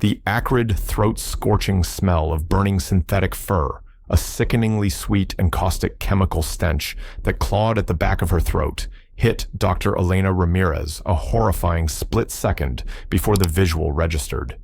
The acrid, throat-scorching smell of burning synthetic fur, a sickeningly sweet and caustic chemical stench that clawed at the back of her throat, hit Dr. Elena Ramirez a horrifying split second before the visual registered.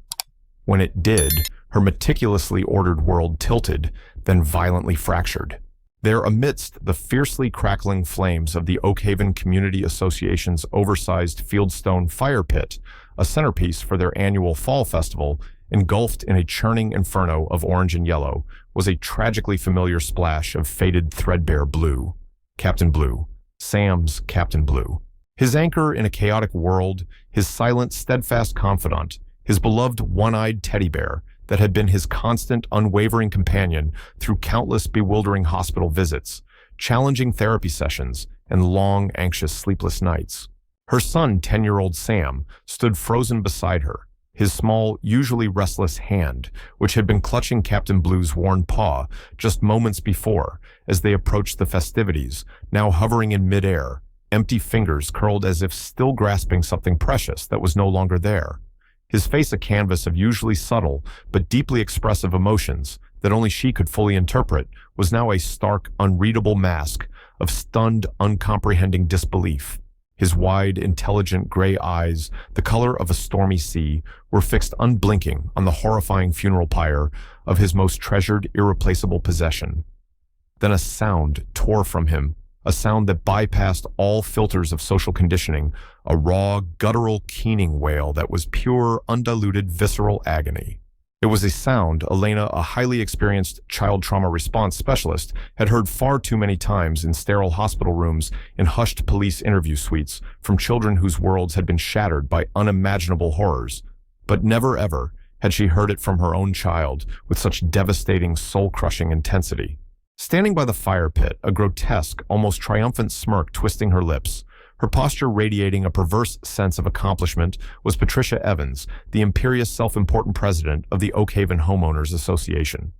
When it did, her meticulously ordered world tilted, then violently fractured. There, amidst the fiercely crackling flames of the Oakhaven Community Association's oversized fieldstone fire pit, a centerpiece for their annual fall festival, engulfed in a churning inferno of orange and yellow, was a tragically familiar splash of faded threadbare blue. Captain Blue. Sam's Captain Blue. His anchor in a chaotic world, his silent, steadfast confidant, his beloved one-eyed teddy bear that had been his constant, unwavering companion through countless bewildering hospital visits, challenging therapy sessions, and long, anxious, sleepless nights. Her son, 10-year-old Sam, stood frozen beside her, his small, usually restless hand, which had been clutching Captain Blue's worn paw just moments before as they approached the festivities, now hovering in midair, empty fingers curled as if still grasping something precious that was no longer there. His face a canvas of usually subtle but deeply expressive emotions that only she could fully interpret, was now a stark, unreadable mask of stunned, uncomprehending disbelief. His wide, intelligent gray eyes, the color of a stormy sea, were fixed unblinking on the horrifying funeral pyre of his most treasured, irreplaceable possession. Then a sound tore from him, a sound that bypassed all filters of social conditioning, a raw, guttural, keening wail that was pure, undiluted, visceral agony. It was a sound Elena, a highly experienced child trauma response specialist, had heard far too many times in sterile hospital rooms, in hushed police interview suites, from children whose worlds had been shattered by unimaginable horrors. But never ever had she heard it from her own child with such devastating, soul-crushing intensity. Standing by the fire pit, a grotesque, almost triumphant smirk twisting her lips, her posture radiating a perverse sense of accomplishment, was Patricia Evans, the imperious, self-important president of the Oakhaven Homeowners Association.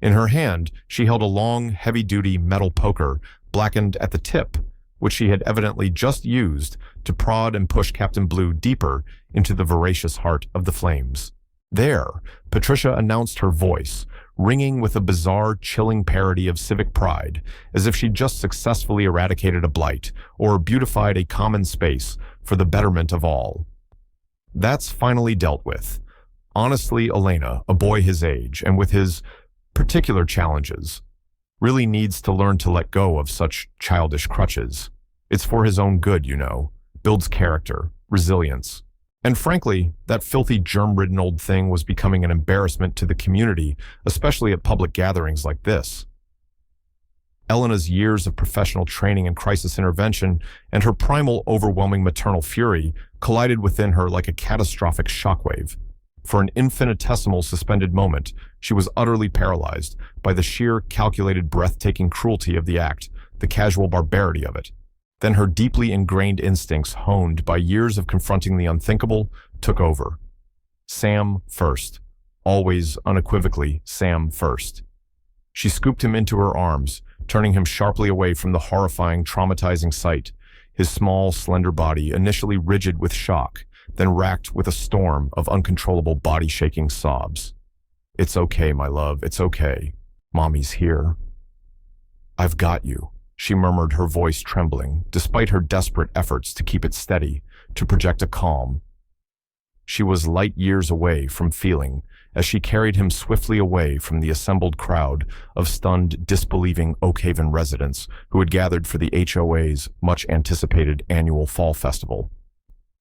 In her hand, she held a long, heavy-duty metal poker, blackened at the tip, which she had evidently just used to prod and push Captain Blue deeper into the voracious heart of the flames. There, Patricia announced, her voice ringing with a bizarre, chilling parody of civic pride, as if she'd just successfully eradicated a blight or beautified a common space for the betterment of all. That's finally dealt with. Honestly, Elena, a boy his age, and with his particular challenges, really needs to learn to let go of such childish crutches. It's for his own good, you know. Builds character, resilience. And frankly, that filthy, germ-ridden old thing was becoming an embarrassment to the community, especially at public gatherings like this. Elena's years of professional training in crisis intervention and her primal, overwhelming maternal fury collided within her like a catastrophic shockwave. For an infinitesimal suspended moment, she was utterly paralyzed by the sheer, calculated, breathtaking cruelty of the act, the casual barbarity of it. Then her deeply ingrained instincts, honed by years of confronting the unthinkable, took over. Sam first. Always, unequivocally, Sam first. She scooped him into her arms, turning him sharply away from the horrifying, traumatizing sight, his small, slender body initially rigid with shock, then racked with a storm of uncontrollable body-shaking sobs. "It's okay, my love, it's okay. Mommy's here." "I've got you," she murmured, her voice trembling, despite her desperate efforts to keep it steady, to project a calm. She was light years away from feeling, as she carried him swiftly away from the assembled crowd of stunned, disbelieving Oakhaven residents who had gathered for the HOA's much-anticipated annual fall festival.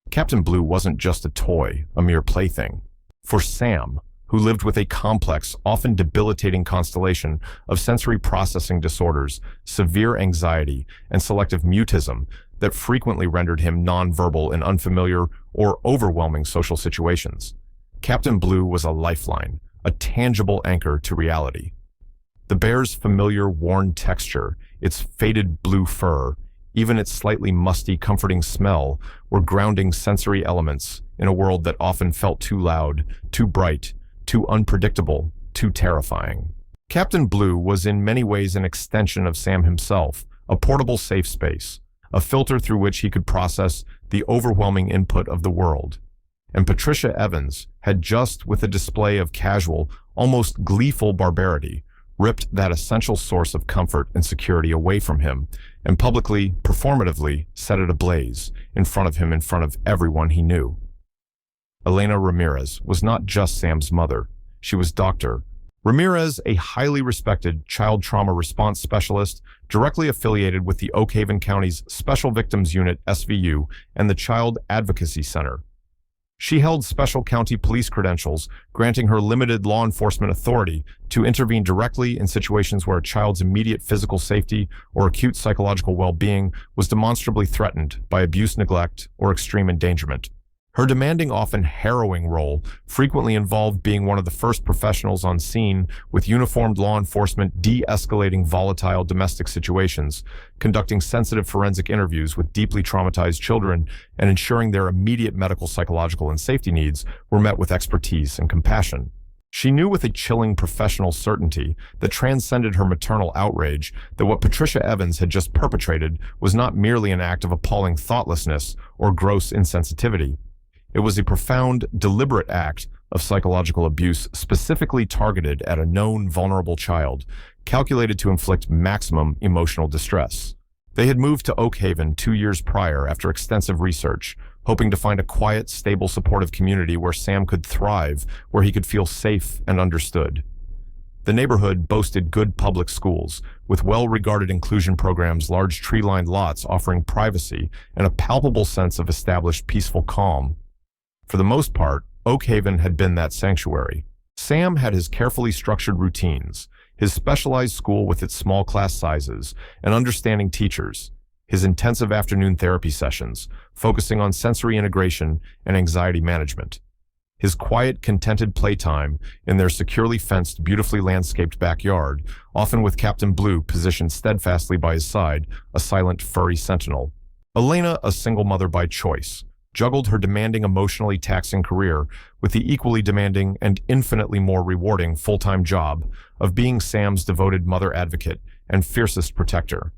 Captain Blue wasn't just a toy, a mere plaything. For Sam, who lived with a complex, often debilitating constellation of sensory processing disorders, severe anxiety, and selective mutism that frequently rendered him nonverbal in unfamiliar or overwhelming social situations, Captain Blue was a lifeline, a tangible anchor to reality. The bear's familiar, worn texture, its faded blue fur, even its slightly musty, comforting smell, were grounding sensory elements in a world that often felt too loud, too bright, too unpredictable, too terrifying. Captain Blue was in many ways an extension of Sam himself, a portable safe space, a filter through which he could process the overwhelming input of the world. and Patricia Evans had just, with a display of casual, almost gleeful barbarity, ripped that essential source of comfort and security away from him and publicly, performatively, set it ablaze in front of everyone he knew. Elena Ramirez was not just Sam's mother. She was Dr. Ramirez, a highly respected child trauma response specialist directly affiliated with the Oak Haven County's Special Victims Unit (SVU) and the Child Advocacy Center. She held special county police credentials, granting her limited law enforcement authority to intervene directly in situations where a child's immediate physical safety or acute psychological well-being was demonstrably threatened by abuse, neglect, or extreme endangerment. Her demanding, often harrowing role frequently involved being one of the first professionals on scene with uniformed law enforcement de-escalating volatile domestic situations, conducting sensitive forensic interviews with deeply traumatized children, and ensuring their immediate medical, psychological, and safety needs were met with expertise and compassion. She knew with a chilling professional certainty that transcended her maternal outrage that what Patricia Evans had just perpetrated was not merely an act of appalling thoughtlessness or gross insensitivity. It was a profound, deliberate act of psychological abuse specifically targeted at a known vulnerable child, calculated to inflict maximum emotional distress. They had moved to Oak Haven 2 years prior after extensive research, hoping to find a quiet, stable, supportive community where Sam could thrive, where he could feel safe and understood. The neighborhood boasted good public schools, with well-regarded inclusion programs, large tree-lined lots offering privacy, and a palpable sense of established peaceful calm. For the most part, Oak Haven had been that sanctuary. Sam had his carefully structured routines, his specialized school with its small class sizes and understanding teachers, his intensive afternoon therapy sessions, focusing on sensory integration and anxiety management, his quiet, contented playtime in their securely fenced, beautifully landscaped backyard, often with Captain Blue positioned steadfastly by his side, a silent, furry sentinel. Elena, a single mother by choice, juggled her demanding, emotionally taxing career with the equally demanding and infinitely more rewarding full-time job of being Sam's devoted mother advocate and fiercest protector.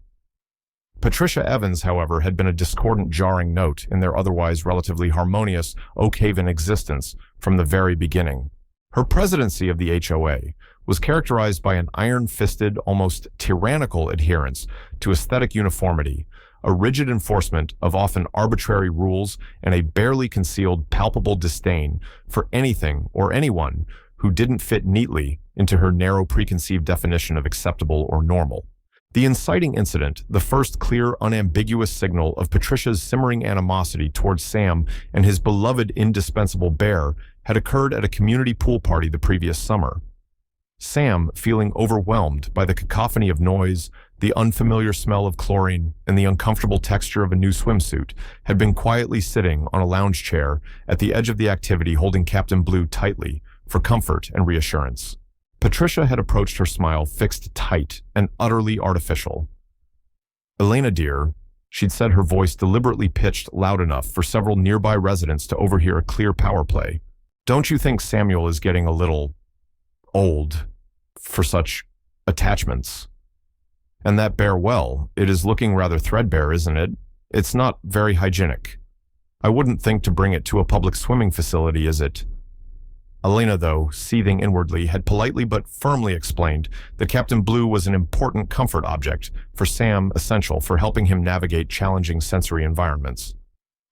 Patricia Evans, however, had been a discordant, jarring note in their otherwise relatively harmonious Oak Haven existence from the very beginning. Her presidency of the HOA was characterized by an iron-fisted, almost tyrannical adherence to aesthetic uniformity, a rigid enforcement of often arbitrary rules, and a barely concealed, palpable disdain for anything or anyone who didn't fit neatly into her narrow preconceived definition of acceptable or normal. The inciting incident, the first clear, unambiguous signal of Patricia's simmering animosity towards Sam and his beloved, indispensable bear, had occurred at a community pool party the previous summer. Sam, feeling overwhelmed by the cacophony of noise, the unfamiliar smell of chlorine, and the uncomfortable texture of a new swimsuit, had been quietly sitting on a lounge chair at the edge of the activity, holding Captain Blue tightly for comfort and reassurance. Patricia had approached her smile fixed tight and utterly artificial. "Elena, dear," she'd said, her voice deliberately pitched loud enough for several nearby residents to overhear a clear power play. "Don't you think Samuel is getting a little old for such attachments? And that bear, well, it is looking rather threadbare, isn't it? It's not very hygienic. I wouldn't think to bring it to a public swimming facility, is it?" Elena, though, seething inwardly, had politely but firmly explained that Captain Blue was an important comfort object for Sam, essential for helping him navigate challenging sensory environments.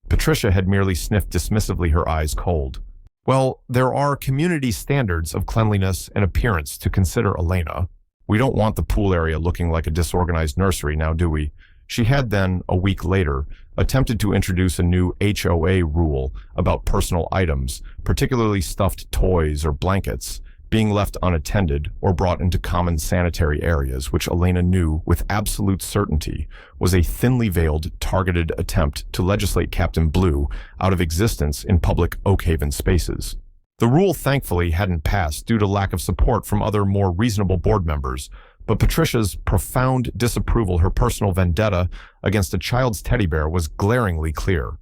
Patricia had merely sniffed dismissively, her eyes cold. "Well, there are community standards of cleanliness and appearance to consider, Elena. We don't want the pool area looking like a disorganized nursery, now do we?" She had then, a week later, attempted to introduce a new HOA rule about personal items, particularly stuffed toys or blankets, being left unattended or brought into common sanitary areas, which Elena knew with absolute certainty was a thinly veiled, targeted attempt to legislate Captain Blue out of existence in public Oak Haven spaces. The rule thankfully hadn't passed due to lack of support from other more reasonable board members, but Patricia's profound disapproval, her personal vendetta against a child's teddy bear, was glaringly clear.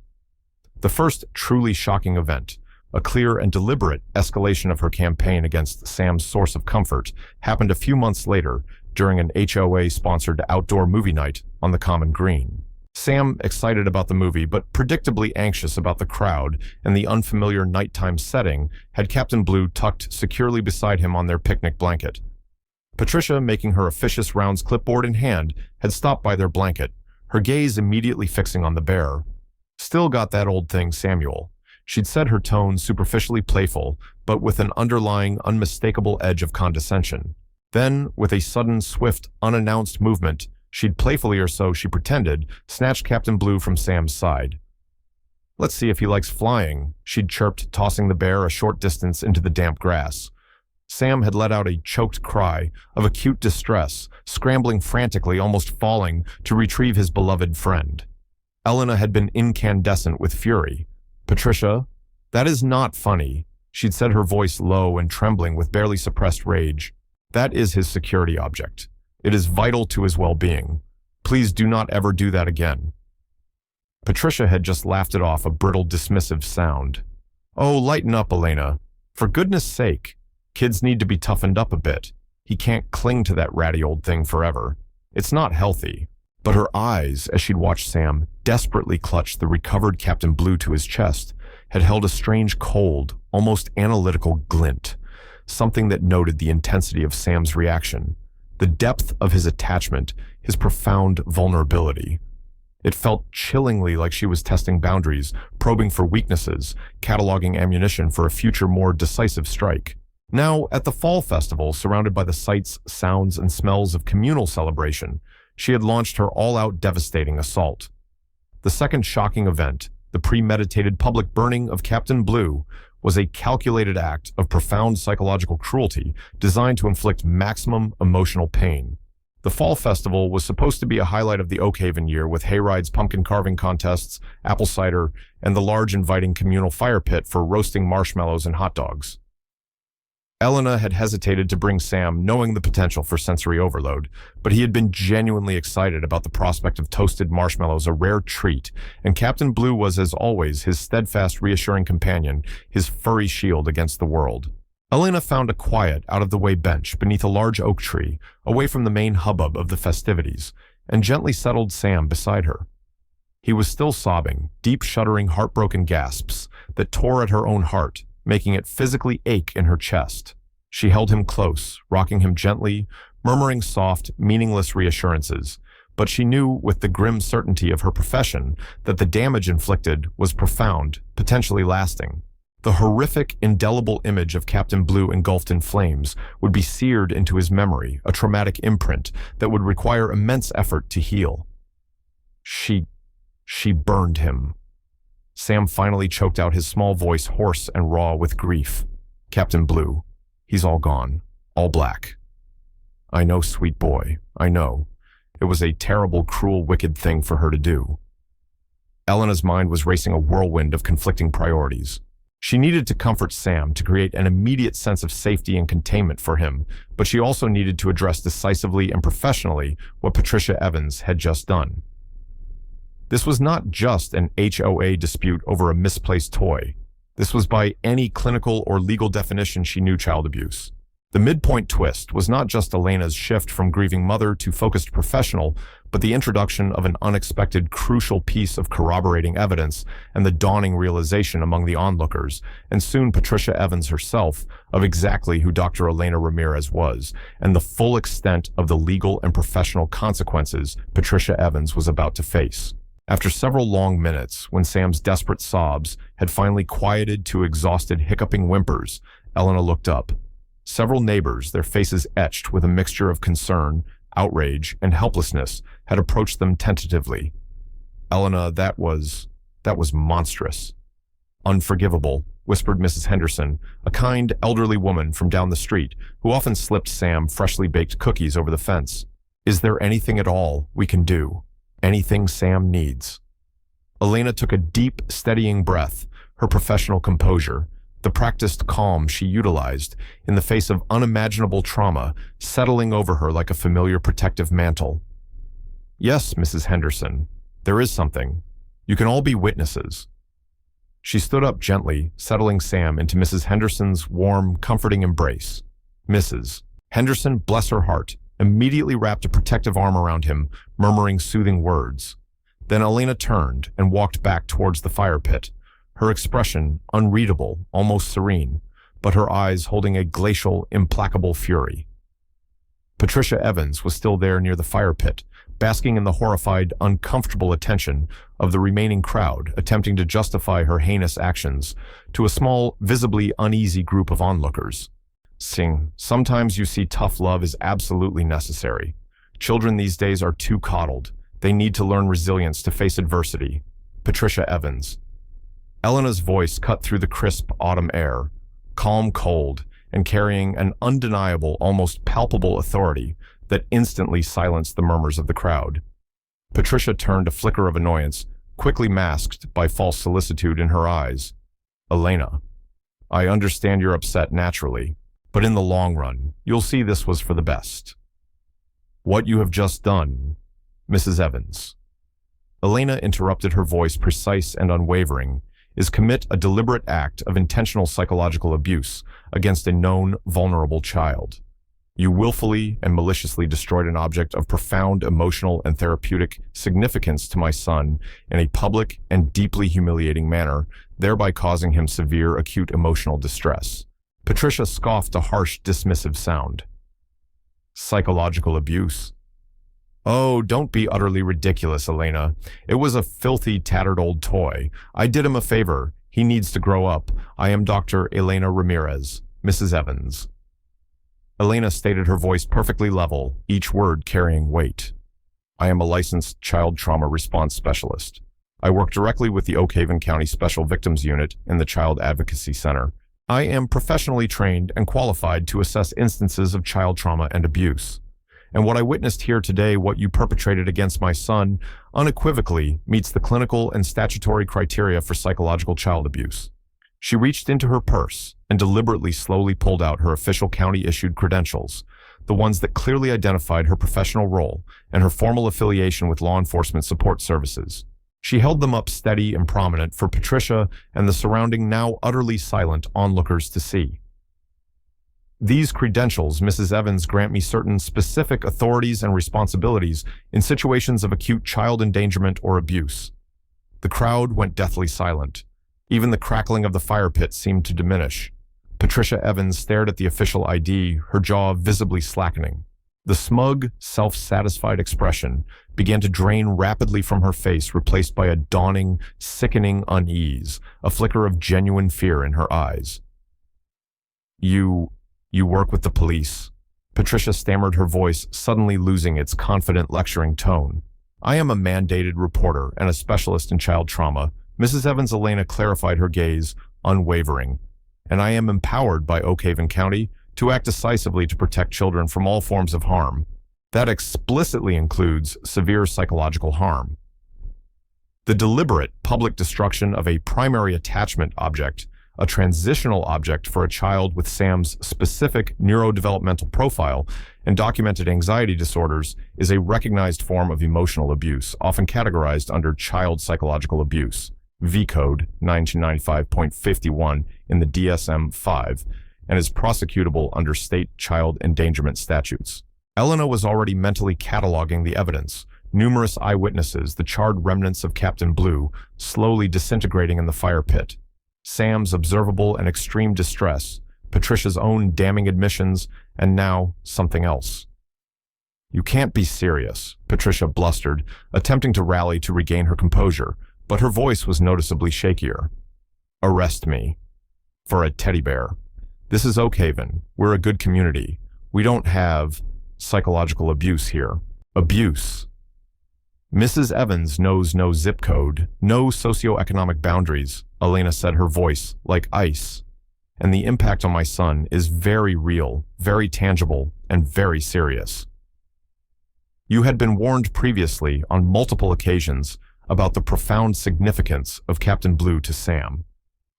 The first truly shocking event, a clear and deliberate escalation of her campaign against Sam's source of comfort, happened a few months later during an HOA-sponsored outdoor movie night on the Common Green. Sam excited about the movie, but predictably anxious about the crowd and the unfamiliar nighttime setting, had Captain Blue tucked securely beside him on their picnic blanket. Patricia, making her officious rounds clipboard in hand, had stopped by their blanket, her gaze immediately fixing on the bear. "Still got that old thing, Samuel." She'd said, her tone superficially playful, but with an underlying, unmistakable edge of condescension. Then, with a sudden, swift, unannounced movement, she'd playfully, or so she pretended, snatched Captain Blue from Sam's side. "Let's see if he likes flying," she'd chirped, tossing the bear a short distance into the damp grass. Sam had let out a choked cry of acute distress, scrambling frantically, almost falling, to retrieve his beloved friend. Elena had been incandescent with fury. "Patricia, that is not funny," she'd said, her voice low and trembling with barely suppressed rage. "That is his security object. It is vital to his well-being. Please do not ever do that again." Patricia had just laughed it off, a brittle, dismissive sound. "Oh, lighten up, Elena. For goodness sake. Kids need to be toughened up a bit. He can't cling to that ratty old thing forever. It's not healthy." But her eyes, as she'd watched Sam desperately clutch the recovered Captain Blue to his chest, had held a strange, cold, almost analytical glint, something that noted the intensity of Sam's reaction, the depth of his attachment, his profound vulnerability. It felt chillingly like she was testing boundaries, probing for weaknesses, cataloging ammunition for a future more decisive strike. Now, at the fall festival, surrounded by the sights, sounds, and smells of communal celebration, she had launched her all-out devastating assault. The second shocking event, the premeditated public burning of Captain Blue, was a calculated act of profound psychological cruelty designed to inflict maximum emotional pain. The fall festival was supposed to be a highlight of the Oakhaven year, with hayrides, pumpkin carving contests, apple cider, and the large inviting communal fire pit for roasting marshmallows and hot dogs. Elena had hesitated to bring Sam, knowing the potential for sensory overload, but he had been genuinely excited about the prospect of toasted marshmallows, a rare treat, and Captain Blue was, as always, his steadfast, reassuring companion, his furry shield against the world. Elena found a quiet, out-of-the-way bench beneath a large oak tree, away from the main hubbub of the festivities, and gently settled Sam beside her. He was still sobbing, deep, shuddering, heartbroken gasps that tore at her own heart, making it physically ache in her chest. She held him close, rocking him gently, murmuring soft, meaningless reassurances, but she knew with the grim certainty of her profession that the damage inflicted was profound, potentially lasting. The horrific, indelible image of Captain Blue engulfed in flames would be seared into his memory, a traumatic imprint that would require immense effort to heal. She burned him. Sam finally choked out, his small voice hoarse and raw with grief. "Captain Blue, he's all gone, all black." "I know, sweet boy, I know. It was a terrible, cruel, wicked thing for her to do." Elena's mind was racing a whirlwind of conflicting priorities. She needed to comfort Sam, to create an immediate sense of safety and containment for him, but she also needed to address decisively and professionally what Patricia Evans had just done. This was not just an HOA dispute over a misplaced toy. This was, by any clinical or legal definition, she knew, child abuse. The midpoint twist was not just Elena's shift from grieving mother to focused professional, but the introduction of an unexpected, crucial piece of corroborating evidence and the dawning realization among the onlookers, and soon Patricia Evans herself, of exactly who Dr. Elena Ramirez was, and the full extent of the legal and professional consequences Patricia Evans was about to face. After several long minutes, when Sam's desperate sobs had finally quieted to exhausted, hiccuping whimpers, Elena looked up. Several neighbors, their faces etched with a mixture of concern, outrage, and helplessness, had approached them tentatively. "Elena, that was monstrous." "Unforgivable," whispered Mrs. Henderson, a kind, elderly woman from down the street, who often slipped Sam freshly baked cookies over the fence. "Is there anything at all we can do? Anything Sam needs?" Elena took a deep, steadying breath, her professional composure, the practiced calm she utilized in the face of unimaginable trauma, settling over her like a familiar protective mantle. "Yes, Mrs. Henderson, there is something. You can all be witnesses." She stood up gently, settling Sam into Mrs. Henderson's warm, comforting embrace. Mrs. Henderson, bless her heart, immediately wrapped a protective arm around him, murmuring soothing words. Then Elena turned and walked back towards the fire pit, her expression unreadable, almost serene, but her eyes holding a glacial, implacable fury. Patricia Evans was still there near the fire pit, basking in the horrified, uncomfortable attention of the remaining crowd, attempting to justify her heinous actions to a small, visibly uneasy group of onlookers. Sometimes you see tough love is absolutely necessary. Children these days are too coddled. They need to learn resilience to face adversity. Patricia Evans. Elena's voice cut through the crisp autumn air, calm, cold, and carrying an undeniable, almost palpable authority that instantly silenced the murmurs of the crowd. Patricia turned a flicker of annoyance, quickly masked by false solicitude in her eyes. Elena, I understand you're upset naturally, but in the long run, you'll see this was for the best. What you have just done, Mrs. Evans. Elena interrupted, her voice precise and unwavering, is commit a deliberate act of intentional psychological abuse against a known vulnerable child. You willfully and maliciously destroyed an object of profound emotional and therapeutic significance to my son in a public and deeply humiliating manner, thereby causing him severe acute emotional distress. Patricia scoffed a harsh, dismissive sound. Psychological abuse? Oh, don't be utterly ridiculous, Elena. It was a filthy, tattered old toy. I did him a favor. He needs to grow up. I am Dr. Elena Ramirez, Mrs. Evans. Elena stated, her voice perfectly level, each word carrying weight. I am a licensed child trauma response specialist. I work directly with the Oak County Special Victims Unit in the Child Advocacy Center. I am professionally trained and qualified to assess instances of child trauma and abuse. And what I witnessed here today, what you perpetrated against my son, unequivocally meets the clinical and statutory criteria for psychological child abuse. She reached into her purse and deliberately slowly pulled out her official county-issued credentials, the ones that clearly identified her professional role and her formal affiliation with law enforcement support services. She held them up steady and prominent for Patricia and the surrounding, now utterly silent onlookers to see. These credentials, Mrs. Evans, grant me certain specific authorities and responsibilities in situations of acute child endangerment or abuse. The crowd went deathly silent. Even the crackling of the fire pit seemed to diminish. Patricia Evans stared at the official ID, her jaw visibly slackening. The smug, self-satisfied expression began to drain rapidly from her face, replaced by a dawning, sickening unease, a flicker of genuine fear in her eyes. You work with the police. Patricia stammered, her voice suddenly losing its confident lecturing tone. I am a mandated reporter and a specialist in child trauma. Mrs. Evans. Elena clarified, her gaze unwavering. And I am empowered by Oak County to act decisively to protect children from all forms of harm. That explicitly includes severe psychological harm. The deliberate public destruction of a primary attachment object, a transitional object for a child with Sam's specific neurodevelopmental profile and documented anxiety disorders, is a recognized form of emotional abuse, often categorized under child psychological abuse, V Code 1995.51 in the DSM-5, and is prosecutable under state child endangerment statutes. Elena was already mentally cataloging the evidence, numerous eyewitnesses, the charred remnants of Captain Blue slowly disintegrating in the fire pit, Sam's observable and extreme distress, Patricia's own damning admissions, and now something else. You can't be serious, Patricia blustered, attempting to rally to regain her composure, but her voice was noticeably shakier. Arrest me. For a teddy bear. This is Oak Haven. We're a good community. We don't have psychological abuse here. Abuse. Mrs. Evans knows no zip code, no socioeconomic boundaries, Elena said, her voice like ice. And the impact on my son is very real, very tangible, and very serious. You had been warned previously on multiple occasions about the profound significance of Captain Blue to Sam.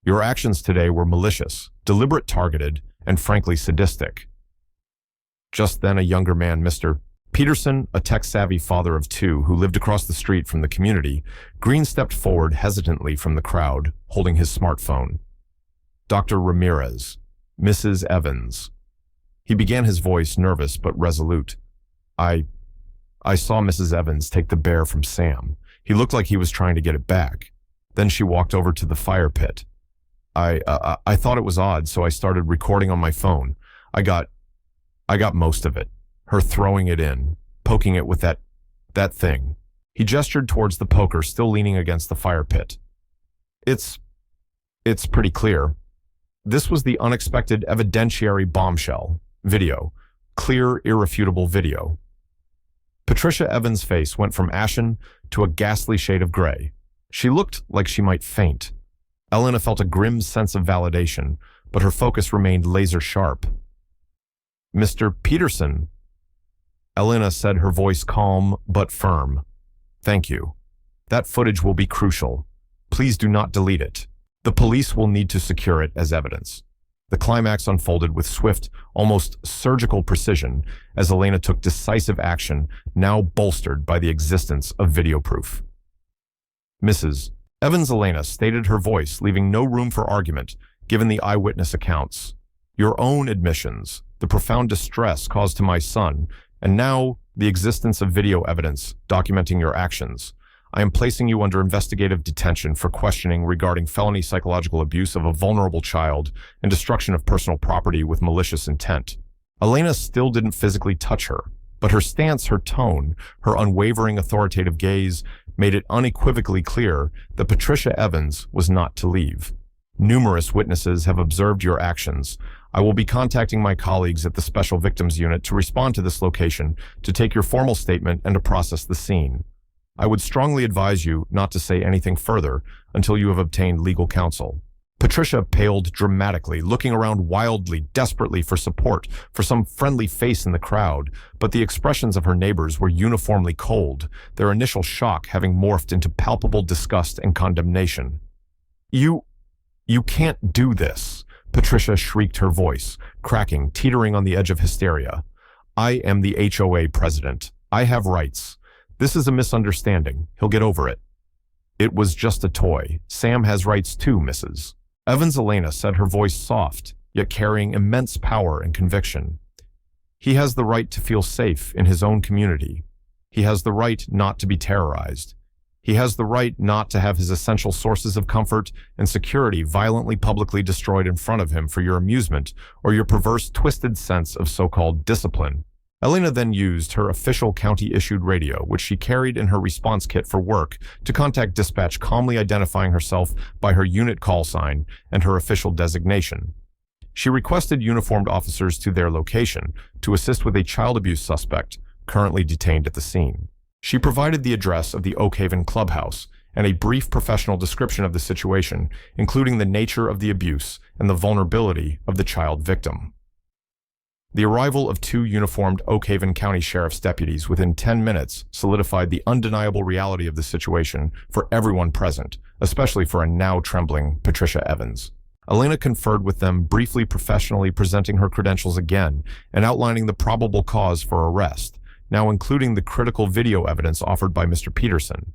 Your actions today were malicious, deliberate, targeted, and frankly sadistic. Just then, a younger man, Mr. Peterson, a tech-savvy father of two who lived across the street from the community, Green stepped forward hesitantly from the crowd, holding his smartphone. Dr. Ramirez, Mrs. Evans. He began, his voice nervous but resolute. I saw Mrs. Evans take the bear from Sam. He looked like he was trying to get it back. Then she walked over to the fire pit. I thought it was odd, so I started recording on my phone. I got most of it. Her throwing it in, poking it with that thing. He gestured towards the poker still leaning against the fire pit. It's pretty clear. This was the unexpected evidentiary bombshell. Video. Clear, irrefutable video. Patricia Evans' face went from ashen to a ghastly shade of gray. She looked like she might faint. Elena felt a grim sense of validation, but her focus remained laser-sharp. "Mr. Peterson," Elena said, her voice calm but firm. "Thank you. That footage will be crucial. Please do not delete it. The police will need to secure it as evidence." The climax unfolded with swift, almost surgical precision as Elena took decisive action, now bolstered by the existence of video proof. "Mrs. Evans," Elena stated, her voice leaving no room for argument, given the eyewitness accounts. "Your own admissions, the profound distress caused to my son, and now the existence of video evidence documenting your actions. I am placing you under investigative detention for questioning regarding felony psychological abuse of a vulnerable child and destruction of personal property with malicious intent." Elena still didn't physically touch her, but her stance, her tone, her unwavering authoritative gaze made it unequivocally clear that Patricia Evans was not to leave. "Numerous witnesses have observed your actions. I will be contacting my colleagues at the Special Victims Unit to respond to this location, to take your formal statement and to process the scene. I would strongly advise you not to say anything further until you have obtained legal counsel." Patricia paled dramatically, looking around wildly, desperately for support, for some friendly face in the crowd, but the expressions of her neighbors were uniformly cold, their initial shock having morphed into palpable disgust and condemnation. You can't do this," Patricia shrieked, her voice cracking, teetering on the edge of hysteria. "I am the HOA president. I have rights. This is a misunderstanding. He'll get over it." "It was just a toy. Sam has rights too, Mrs. Evans," Elena said, her voice soft, yet carrying immense power and conviction. "He has the right to feel safe in his own community. He has the right not to be terrorized. He has the right not to have his essential sources of comfort and security violently publicly destroyed in front of him for your amusement or your perverse, twisted sense of so-called discipline." Elena then used her official county-issued radio, which she carried in her response kit for work, to contact dispatch, calmly identifying herself by her unit call sign and her official designation. She requested uniformed officers to their location to assist with a child abuse suspect currently detained at the scene. She provided the address of the Oakhaven clubhouse and a brief professional description of the situation, including the nature of the abuse and the vulnerability of the child victim. The arrival of 2 uniformed Oakhaven County Sheriff's deputies within 10 minutes solidified the undeniable reality of the situation for everyone present, especially for a now trembling Patricia Evans. Elena conferred with them, briefly professionally presenting her credentials again and outlining the probable cause for arrest, now including the critical video evidence offered by Mr. Peterson.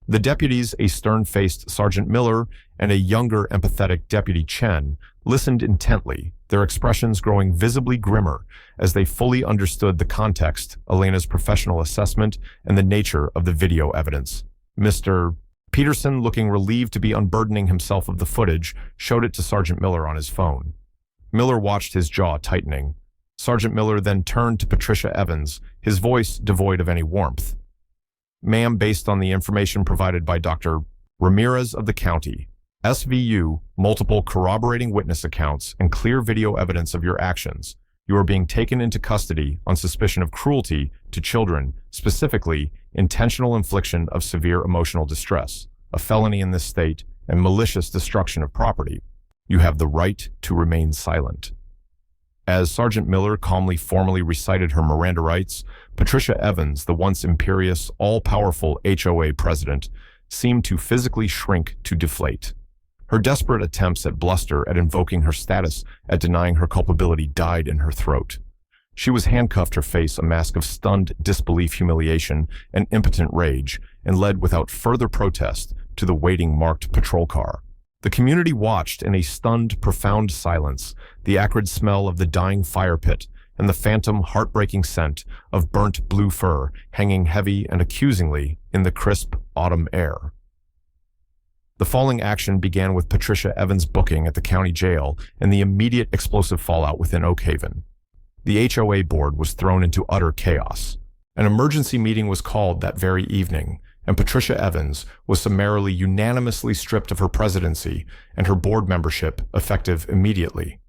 The deputies, a stern-faced Sergeant Miller and a younger, empathetic Deputy Chen, listened intently, their expressions growing visibly grimmer as they fully understood the context, Elena's professional assessment, and the nature of the video evidence. Mr. Peterson, looking relieved to be unburdening himself of the footage, showed it to Sergeant Miller on his phone. Miller watched, his jaw tightening. Sergeant Miller then turned to Patricia Evans, his voice devoid of any warmth. "Ma'am, based on the information provided by Dr. Ramirez of the county, SVU, multiple corroborating witness accounts, and clear video evidence of your actions, you are being taken into custody on suspicion of cruelty to children, specifically intentional infliction of severe emotional distress, a felony in this state, and malicious destruction of property. You have the right to remain silent." As Sergeant Miller calmly formally recited her Miranda rights, Patricia Evans, the once imperious, all-powerful HOA president, seemed to physically shrink to deflate. Her desperate attempts at bluster, at invoking her status, at denying her culpability died in her throat. She was handcuffed, her face a mask of stunned disbelief, humiliation, and impotent rage, and led without further protest to the waiting marked patrol car. The community watched in a stunned, profound silence, the acrid smell of the dying fire pit and the phantom, heartbreaking scent of burnt blue fur hanging heavy and accusingly in the crisp autumn air. The falling action began with Patricia Evans' booking at the county jail and the immediate explosive fallout within Oak Haven. The HOA board was thrown into utter chaos. An emergency meeting was called that very evening, and Patricia Evans was summarily unanimously stripped of her presidency and her board membership effective immediately.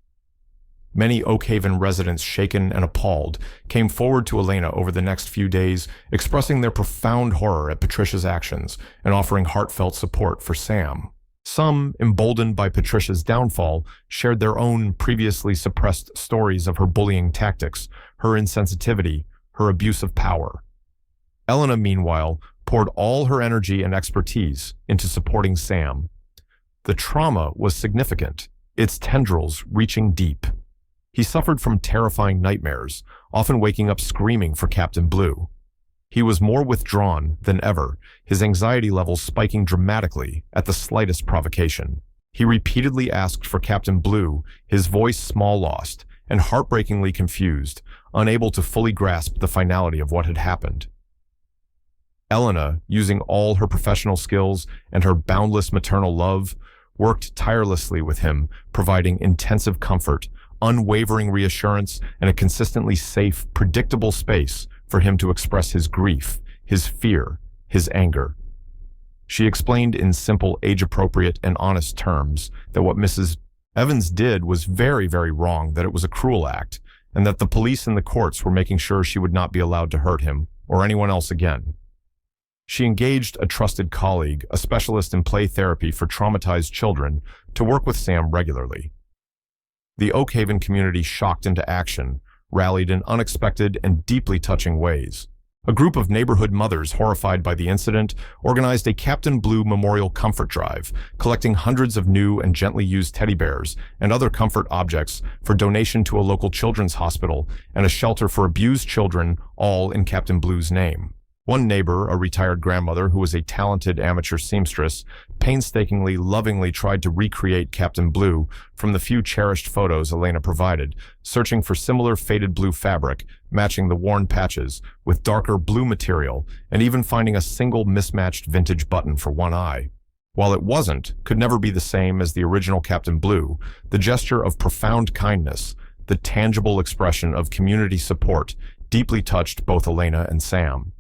Many Oak Haven residents, shaken and appalled, came forward to Elena over the next few days, expressing their profound horror at Patricia's actions and offering heartfelt support for Sam. Some, emboldened by Patricia's downfall, shared their own previously suppressed stories of her bullying tactics, her insensitivity, her abuse of power. Elena, meanwhile, poured all her energy and expertise into supporting Sam. The trauma was significant, its tendrils reaching deep. He suffered from terrifying nightmares, often waking up screaming for Captain Blue. He was more withdrawn than ever, his anxiety levels spiking dramatically at the slightest provocation. He repeatedly asked for Captain Blue, his voice small-lost and heartbreakingly confused, unable to fully grasp the finality of what had happened. Elena, using all her professional skills and her boundless maternal love, worked tirelessly with him, providing intensive comfort, unwavering reassurance, and a consistently safe, predictable space for him to express his grief, his fear, his anger. She explained in simple, age-appropriate, and honest terms that what Mrs. Evans did was very, very wrong, that it was a cruel act, and that the police and the courts were making sure she would not be allowed to hurt him or anyone else again. She engaged a trusted colleague, a specialist in play therapy for traumatized children, to work with Sam regularly. The Oak Haven community, shocked into action, rallied in unexpected and deeply touching ways. A group of neighborhood mothers, horrified by the incident, organized a Captain Blue Memorial Comfort Drive, collecting hundreds of new and gently used teddy bears and other comfort objects for donation to a local children's hospital and a shelter for abused children, all in Captain Blue's name. One neighbor, a retired grandmother who was a talented amateur seamstress, painstakingly, lovingly tried to recreate Captain Blue from the few cherished photos Elena provided, searching for similar faded blue fabric, matching the worn patches, with darker blue material, and even finding a single mismatched vintage button for one eye. While it could never be the same as the original Captain Blue, the gesture of profound kindness, the tangible expression of community support, deeply touched both Elena and Sam.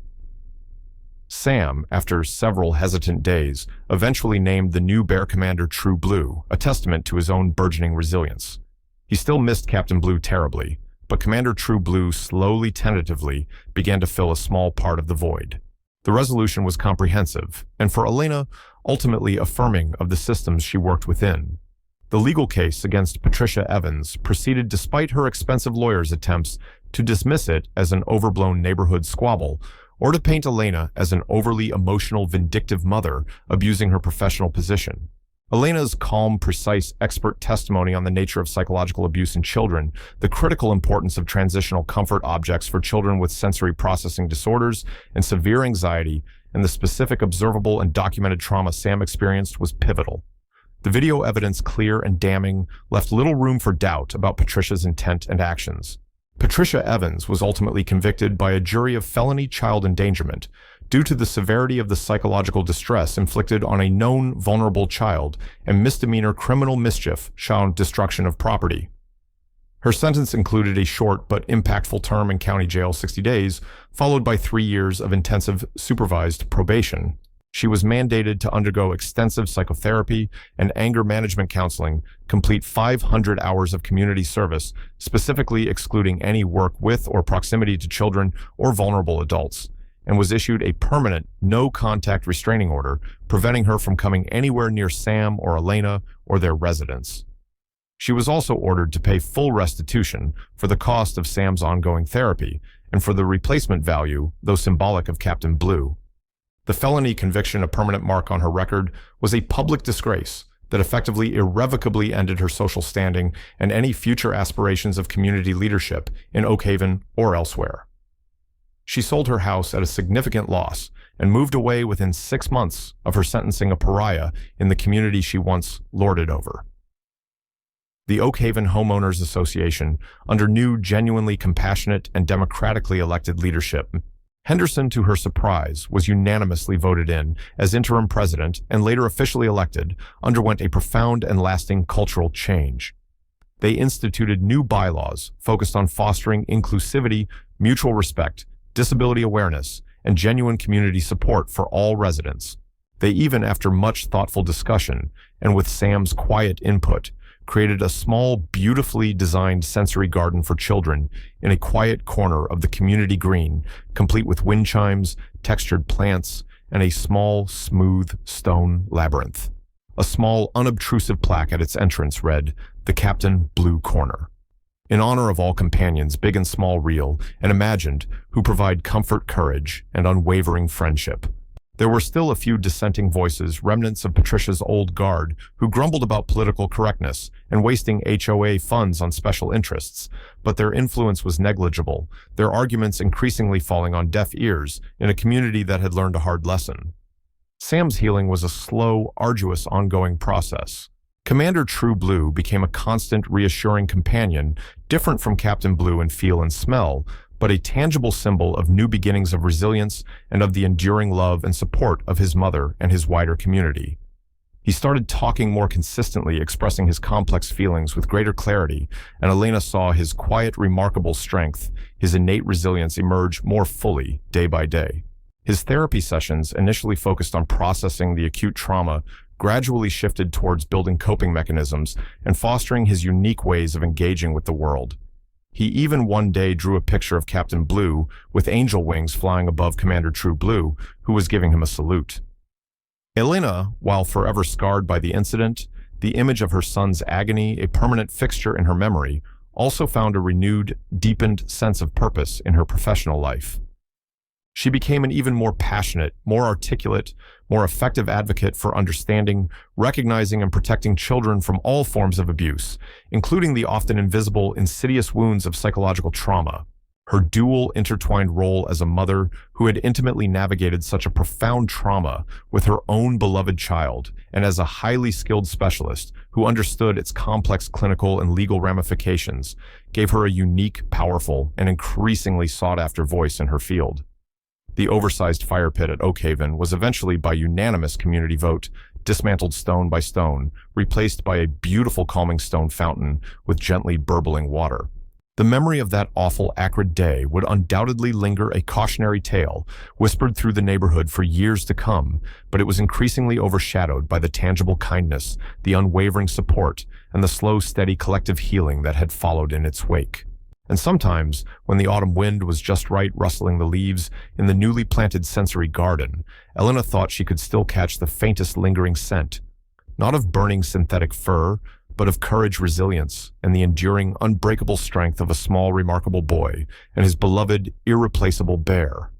Sam, after several hesitant days, eventually named the new Bear Commander True Blue, a testament to his own burgeoning resilience. He still missed Captain Blue terribly, but Commander True Blue slowly, tentatively, began to fill a small part of the void. The resolution was comprehensive, and for Elena, ultimately affirming of the systems she worked within. The legal case against Patricia Evans proceeded despite her expensive lawyer's attempts to dismiss it as an overblown neighborhood squabble, or to paint Elena as an overly emotional, vindictive mother abusing her professional position. Elena's calm, precise, expert testimony on the nature of psychological abuse in children, the critical importance of transitional comfort objects for children with sensory processing disorders and severe anxiety, and the specific observable and documented trauma Sam experienced was pivotal. The video evidence, clear and damning, left little room for doubt about Patricia's intent and actions. Patricia Evans was ultimately convicted by a jury of felony child endangerment due to the severity of the psychological distress inflicted on a known vulnerable child and misdemeanor criminal mischief, child destruction of property. Her sentence included a short but impactful term in county jail, 60 days, followed by 3 years of intensive supervised probation. She was mandated to undergo extensive psychotherapy and anger management counseling, complete 500 hours of community service, specifically excluding any work with or proximity to children or vulnerable adults, and was issued a permanent no-contact restraining order, preventing her from coming anywhere near Sam or Elena or their residence. She was also ordered to pay full restitution for the cost of Sam's ongoing therapy and for the replacement value, though symbolic, of Captain Blue. The felony conviction, a permanent mark on her record, was a public disgrace that effectively irrevocably ended her social standing and any future aspirations of community leadership in Oak Haven or elsewhere. She sold her house at a significant loss and moved away within 6 months of her sentencing, a pariah in the community she once lorded over. The Oak Haven Homeowners Association, under new, genuinely compassionate and democratically elected leadership. Henderson, to her surprise, was unanimously voted in as interim president and later officially elected, underwent a profound and lasting cultural change. They instituted new bylaws focused on fostering inclusivity, mutual respect, disability awareness, and genuine community support for all residents. They even, after much thoughtful discussion, and with Sam's quiet input, created a small, beautifully designed sensory garden for children in a quiet corner of the community green, complete with wind chimes, textured plants, and a small, smooth stone labyrinth. A small, unobtrusive plaque at its entrance read, "The Captain Blue Corner," in honor of all companions, big and small, real and imagined, who provide comfort, courage, and unwavering friendship. There were still a few dissenting voices, remnants of Patricia's old guard, who grumbled about political correctness and wasting HOA funds on special interests, but their influence was negligible, their arguments increasingly falling on deaf ears in a community that had learned a hard lesson. Sam's healing was a slow, arduous, ongoing process. Commander True Blue became a constant, reassuring companion, different from Captain Blue in feel and smell, but a tangible symbol of new beginnings of resilience and of the enduring love and support of his mother and his wider community. He started talking more consistently, expressing his complex feelings with greater clarity, and Elena saw his quiet, remarkable strength, his innate resilience emerge more fully day by day. His therapy sessions, initially focused on processing the acute trauma, gradually shifted towards building coping mechanisms and fostering his unique ways of engaging with the world. He even one day drew a picture of Captain Blue with angel wings flying above Commander True Blue, who was giving him a salute. Elena, while forever scarred by the incident, the image of her son's agony, a permanent fixture in her memory, also found a renewed, deepened sense of purpose in her professional life. She became an even more passionate, more articulate, more effective advocate for understanding, recognizing, and protecting children from all forms of abuse, including the often invisible, insidious wounds of psychological trauma. Her dual, intertwined role as a mother who had intimately navigated such a profound trauma with her own beloved child, and as a highly skilled specialist who understood its complex clinical and legal ramifications, gave her a unique, powerful, and increasingly sought-after voice in her field. The oversized fire pit at Oak Haven was eventually, by unanimous community vote, dismantled stone by stone, replaced by a beautiful calming stone fountain with gently burbling water. The memory of that awful, acrid day would undoubtedly linger a cautionary tale, whispered through the neighborhood for years to come, but it was increasingly overshadowed by the tangible kindness, the unwavering support, and the slow, steady collective healing that had followed in its wake. And sometimes, when the autumn wind was just right rustling the leaves in the newly planted sensory garden, Elena thought she could still catch the faintest lingering scent, not of burning synthetic fur, but of courage, resilience, and the enduring, unbreakable strength of a small, remarkable boy and his beloved, irreplaceable bear.